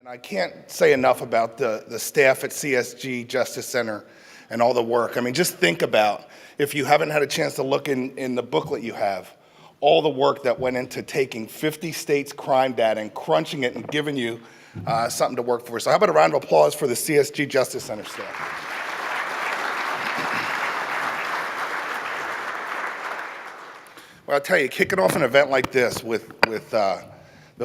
And I can't say enough about the staff at CSG Justice Center and all the work. I mean, just think about, if you haven't had a chance to look in the booklet you have, all the work that went into taking 50 states' crime data and crunching it and giving you something to work for. So how about a round of applause for the CSG Justice Center staff? Well, I'll tell you, kicking off an event like this with the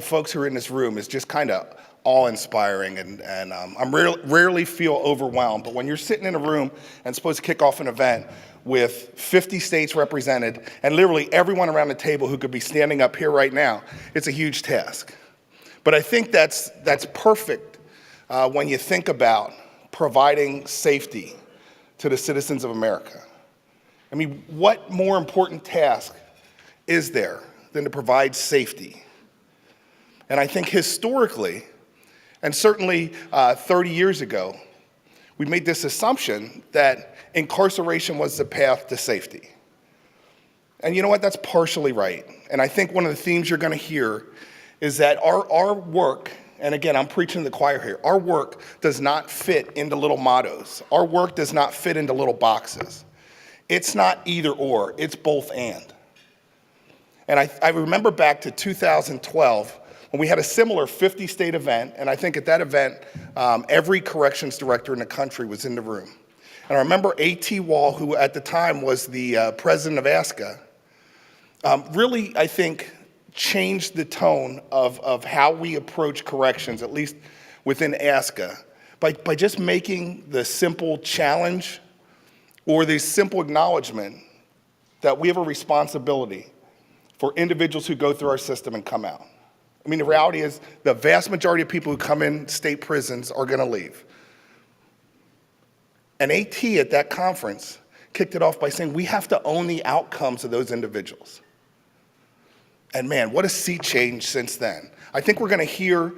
folks who are in this room is just kind of awe-inspiring, and I'm rarely feel overwhelmed. But when you're sitting in a room and supposed to kick off an event with 50 states represented and literally everyone around the table who could be standing up here right now, it's a huge task. But I think that's perfect when you think about providing safety to the citizens of America. I mean, what more important task is there than to provide safety? And I think historically, and certainly 30 years ago, we made this assumption that incarceration was the path to safety. And you know what? That's partially right. And I think one of the themes you're going to hear is that our work, and again, I'm preaching to the choir here, our work does not fit into little mottos. Our work does not fit into little boxes. It's not either or, it's both and. And I remember back to 2012, when we had a similar 50-state event, and I think at that event, every corrections director in the country was in the room. And I remember A.T. Wall, who at the time was the president of ASCA, really, I think, changed the tone of how we approach corrections, at least within ASCA, by just making the simple challenge or the simple acknowledgement that we have a responsibility for individuals who go through our system and come out. I mean, the reality is the vast majority of people who come in state prisons are going to leave. And AT at that conference kicked it off by saying we have to own the outcomes of those individuals. And man, what a sea change since then. I think we're going to hear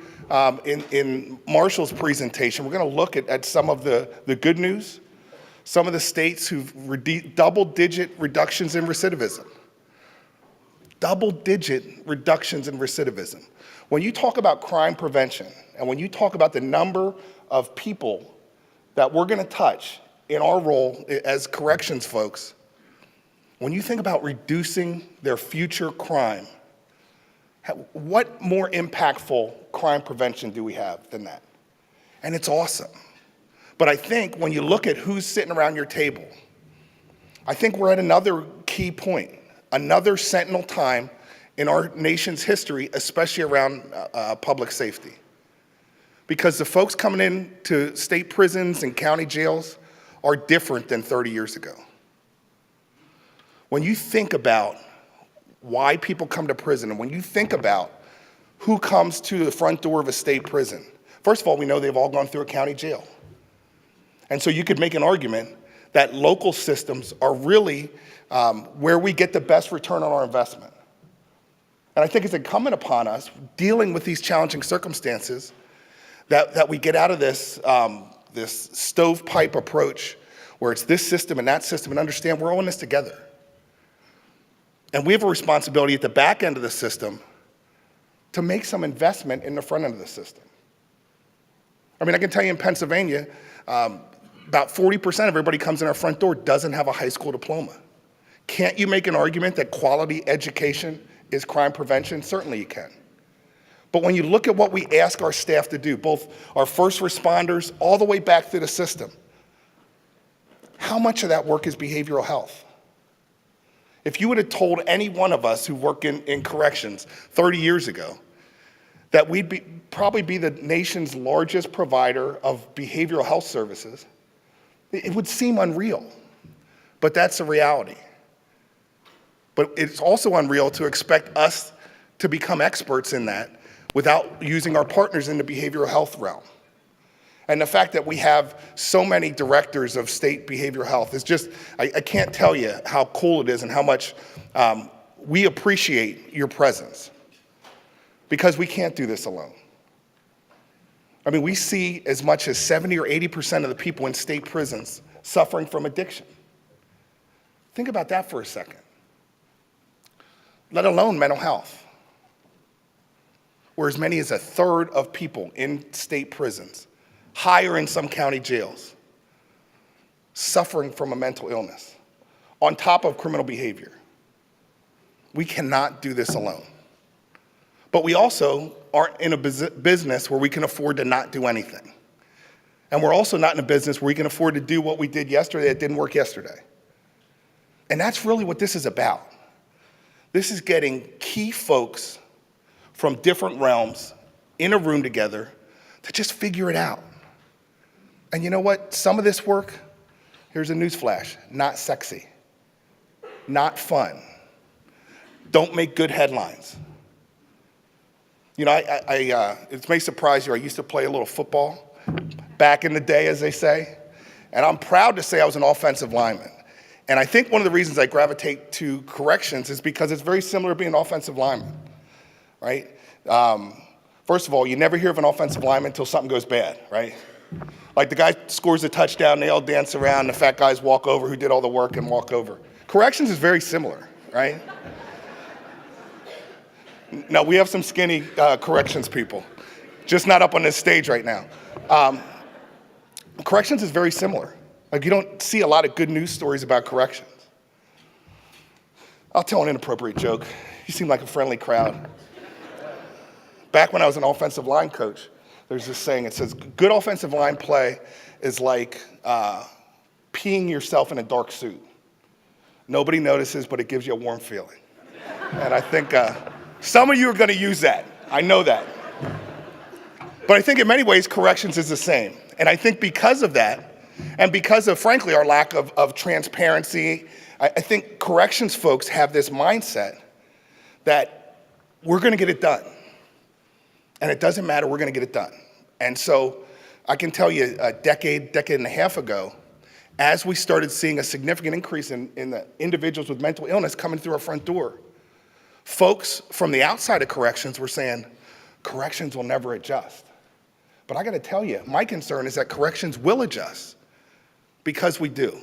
in Marshall's presentation, we're going to look at some of the good news, some of the states who've double-digit reductions in recidivism. Double-digit reductions in recidivism. When you talk about crime prevention, and when you talk about the number of people that we're going to touch in our role as corrections folks, when you think about reducing their future crime, what more impactful crime prevention do we have than that? And it's awesome. But I think when you look at who's sitting around your table, I think we're at another key point. Another sentinel time in our nation's history, especially around public safety. Because the folks coming in to state prisons and county jails are different than 30 years ago. When you think about why people come to prison, and when you think about who comes to the front door of a state prison, first of all, we know they've all gone through a county jail. And so you could make an argument that local systems are really where we get the best return on our investment. And I think it's incumbent upon us, dealing with these challenging circumstances, that we get out of this, this stovepipe approach where it's this system and that system, and understand we're all in this together. And we have a responsibility at the back end of the system to make some investment in the front end of the system. I mean, I can tell you in Pennsylvania, about 40% of everybody comes in our front door doesn't have a high school diploma. Can't you make an argument that quality education is crime prevention? Certainly you can. But when you look at what we ask our staff to do, both our first responders all the way back through the system, how much of that work is behavioral health? If you would have told any one of us who work in corrections 30 years ago that we'd probably be the nation's largest provider of behavioral health services, it would seem unreal, but that's the reality. But it's also unreal to expect us to become experts in that without using our partners in the behavioral health realm. And the fact that we have so many directors of state behavioral health is just, I can't tell you how cool it is and how much we appreciate your presence, because we can't do this alone. I mean, we see as much as 70 or 80% of the people in state prisons suffering from addiction. Think about that for a second. Let alone mental health. where as many as a third of people in state prisons, higher in some county jails, suffering from a mental illness, on top of criminal behavior. We cannot do this alone. But we also aren't in a business where we can afford to not do anything. And we're also not in a business where we can afford to do what we did yesterday that didn't work yesterday. And that's really what this is about. This is getting key folks from different realms in a room together to just figure it out. And you know what? Some of this work, here's a newsflash, not sexy, not fun, don't make good headlines. You know, it may surprise you, I used to play a little football back in the day, as they say, and I'm proud to say I was an offensive lineman. And I think one of the reasons I gravitate to corrections is because it's very similar to being an offensive lineman, right? First of all, you never hear of an offensive lineman until something goes bad, right? Like the guy scores a touchdown, they all dance around, the fat guys walk over who did all the work and walk over. Corrections is very similar, right? No, we have some skinny corrections people, just not up on this stage right now. Corrections is very similar. Like you don't see a lot of good news stories about corrections. I'll tell an inappropriate joke. You seem like a friendly crowd. Back when I was an offensive line coach, there's this saying, it says, good offensive line play is like peeing yourself in a dark suit. Nobody notices, but it gives you a warm feeling. And I think some of you are gonna use that. I know that. But I think in many ways, corrections is the same. And I think because of that, and because of, frankly, our lack of transparency, I think corrections folks have this mindset that we're gonna get it done. And it doesn't matter, we're gonna get it done. And so I can tell you a decade and a half ago, as we started seeing a significant increase in the individuals with mental illness coming through our front door, folks from the outside of corrections were saying, corrections will never adjust. But I gotta tell you, my concern is that corrections will adjust because we do.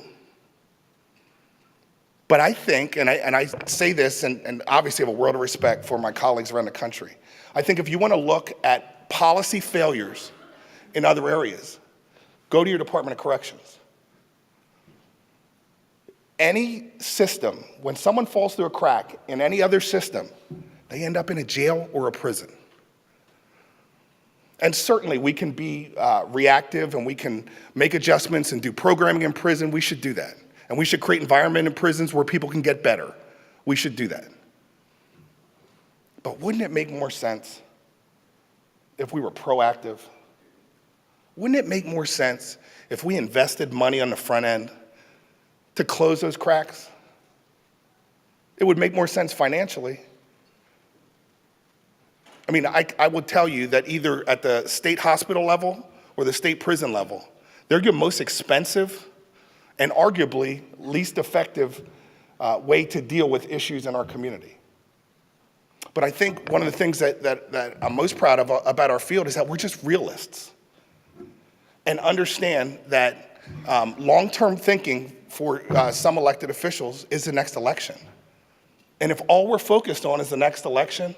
But I think, and I say this, and obviously have a world of respect for my colleagues around the country, I think if you want to look at policy failures in other areas, go to your Department of Corrections. Any system, when someone falls through a crack in any other system, they end up in a jail or a prison. And certainly we can be reactive and we can make adjustments and do programming in prison. We should do that. And we should create environment in prisons where people can get better. We should do that. But wouldn't it make more sense if we were proactive? Wouldn't it make more sense if we invested money on the front end to close those cracks? It would make more sense financially. I mean, I would tell you that either at the state hospital level or the state prison level, they're your most expensive and arguably least effective way to deal with issues in our community. But I think one of the things that I'm most proud of about our field is that we're just realists and understand that long-term thinking for some elected officials is the next election. And if all we're focused on is the next election,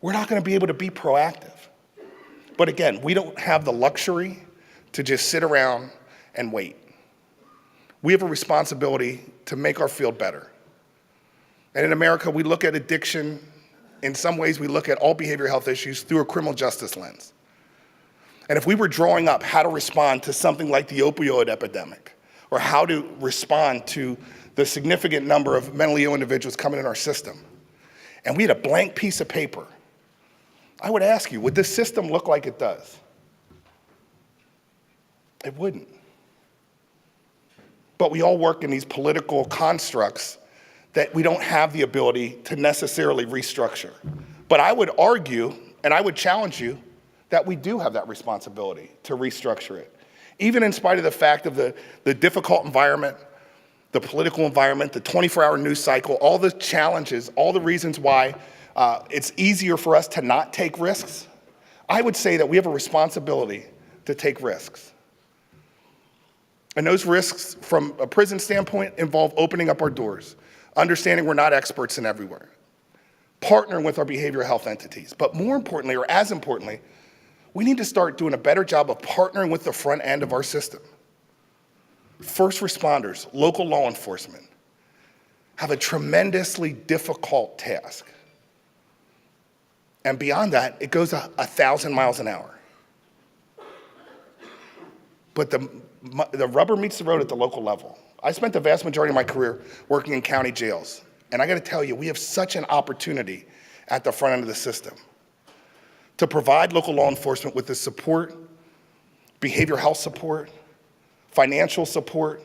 we're not gonna be able to be proactive. But again, we don't have the luxury to just sit around and wait. We have a responsibility to make our field better. And in America, we look at addiction, in some ways we look at all behavioral health issues through a criminal justice lens. And if we were drawing up how to respond to something like the opioid epidemic, or how to respond to the significant number of mentally ill individuals coming in our system, and we had a blank piece of paper, I would ask you, would this system look like it does? It wouldn't. But we all work in these political constructs that we don't have the ability to necessarily restructure. But I would argue, and I would challenge you, that we do have that responsibility to restructure it. Even in spite of the fact of the difficult environment, the political environment, the 24-hour news cycle, all the challenges, all the reasons why it's easier for us to not take risks, I would say that we have a responsibility to take risks. And those risks, from a prison standpoint, involve opening up our doors, understanding we're not experts in everywhere, partnering with our behavioral health entities. But more importantly, or as importantly, we need to start doing a better job of partnering with the front end of our system. First responders, local law enforcement, have a tremendously difficult task. And beyond that, it goes 1,000 miles an hour. But the rubber meets the road at the local level. I spent the vast majority of my career working in county jails. And I gotta tell you, we have such an opportunity at the front end of the system to provide local law enforcement with the support, behavioral health support, financial support.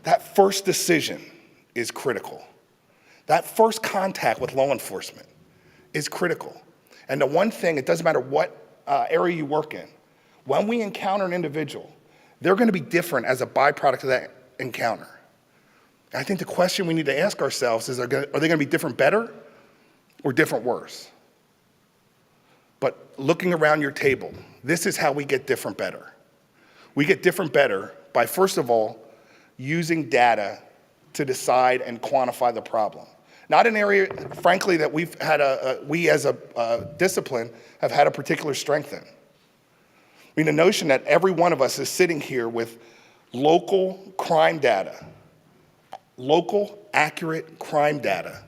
That first decision is critical. That first contact with law enforcement is critical. And the one thing, it doesn't matter what area you work in, when we encounter an individual, they're gonna be different as a byproduct of that encounter. And I think the question we need to ask ourselves is, are they gonna be different better or different worse? But looking around your table, this is how we get different better. We get different better by, first of all, using data to decide and quantify the problem. Not an area, frankly, that we've had we as a discipline have had a particular strength in. I mean, the notion that every one of us is sitting here with local crime data, local accurate crime data,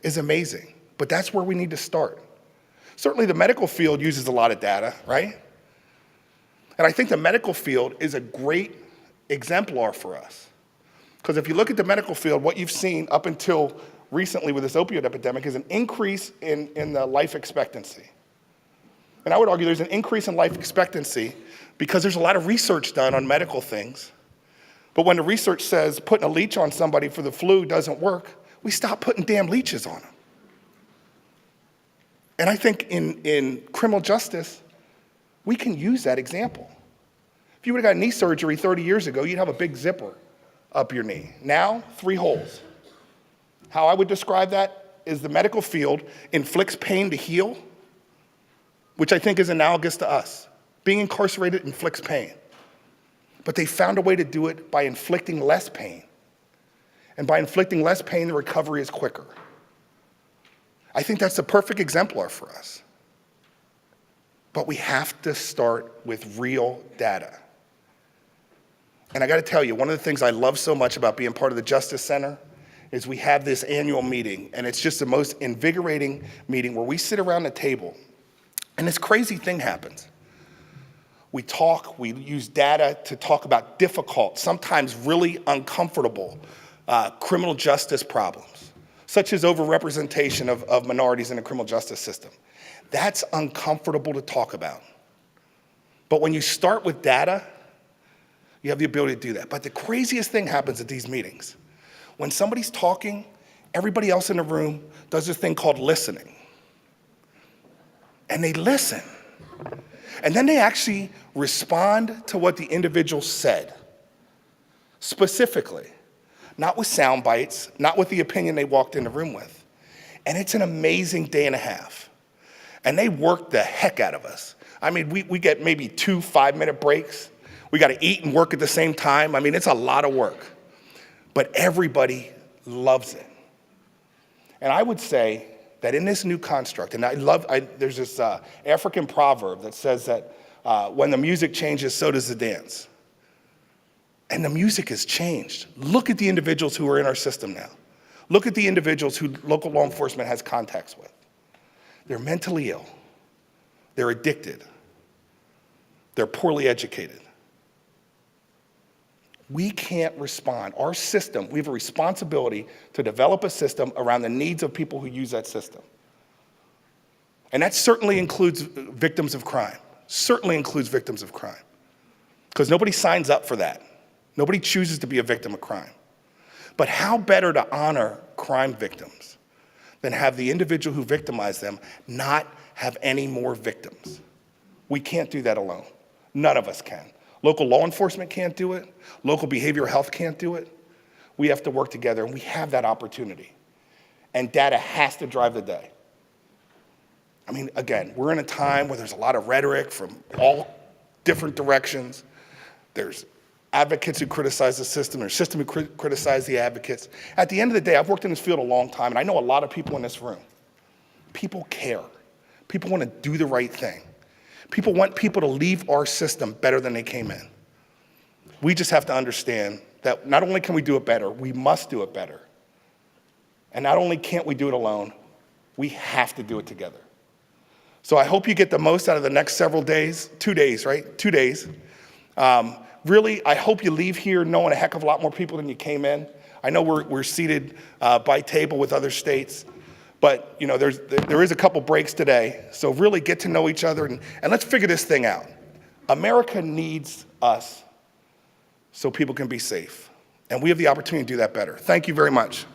is amazing. But that's where we need to start. Certainly the medical field uses a lot of data, right? And I think the medical field is a great exemplar for us. Because if you look at the medical field, what you've seen up until recently with this opioid epidemic is an increase in the life expectancy. And I would argue there's an increase in life expectancy because there's a lot of research done on medical things. But when the research says putting a leech on somebody for the flu doesn't work, we stop putting damn leeches on them. And I think in criminal justice, we can use that example. If you would have got knee surgery 30 years ago, you'd have a big zipper up your knee. Now, 3 holes. How I would describe that is the medical field inflicts pain to heal, which I think is analogous to us. Being incarcerated inflicts pain. But they found a way to do it by inflicting less pain. And by inflicting less pain, the recovery is quicker. I think that's the perfect exemplar for us. But we have to start with real data. And I gotta tell you, one of the things I love so much about being part of the Justice Center is we have this annual meeting, and it's just the most invigorating meeting where we sit around the table, and this crazy thing happens. We talk, we use data to talk about difficult, sometimes really uncomfortable criminal justice problems, such as overrepresentation of minorities in the criminal justice system. That's uncomfortable to talk about. But when you start with data, you have the ability to do that. But the craziest thing happens at these meetings. When somebody's talking, everybody else in the room does this thing called listening. And they listen. And then they actually respond to what the individual said, specifically, not with sound bites, not with the opinion they walked in the room with. And it's an amazing day and a half. And they work the heck out of us. I mean, we get maybe 2 5-minute breaks. We got to eat and work at the same time. I mean, it's a lot of work. But everybody loves it. And I would say that in this new construct, and there's this African proverb that says that when the music changes, so does the dance. And the music has changed. Look at the individuals who are in our system now. Look at the individuals who local law enforcement has contacts with. They're mentally ill. They're addicted. They're poorly educated. We can't respond. Our system, we have a responsibility to develop a system around the needs of people who use that system. And that certainly includes victims of crime. Certainly includes victims of crime. Because nobody signs up for that. Nobody chooses to be a victim of crime. But how better to honor crime victims than have the individual who victimized them not have any more victims? We can't do that alone. None of us can. Local law enforcement can't do it. Local behavioral health can't do it. We have to work together, and we have that opportunity. And data has to drive the day. I mean, again, we're in a time where there's a lot of rhetoric from all different directions. There's advocates who criticize the system, or system who criticize the advocates. At the end of the day, I've worked in this field a long time, and I know a lot of people in this room. People care. People want to do the right thing. People want people to leave our system better than they came in. We just have to understand that not only can we do it better, we must do it better. And not only can't we do it alone, we have to do it together. So I hope you get the most out of the next several days, 2 days, right? 2 days. Really, I hope you leave here knowing a heck of a lot more people than you came in. I know we're seated by table with other states, but you know, there is a couple breaks today. So really get to know each other and let's figure this thing out. America needs us so people can be safe. And we have the opportunity to do that better. Thank you very much.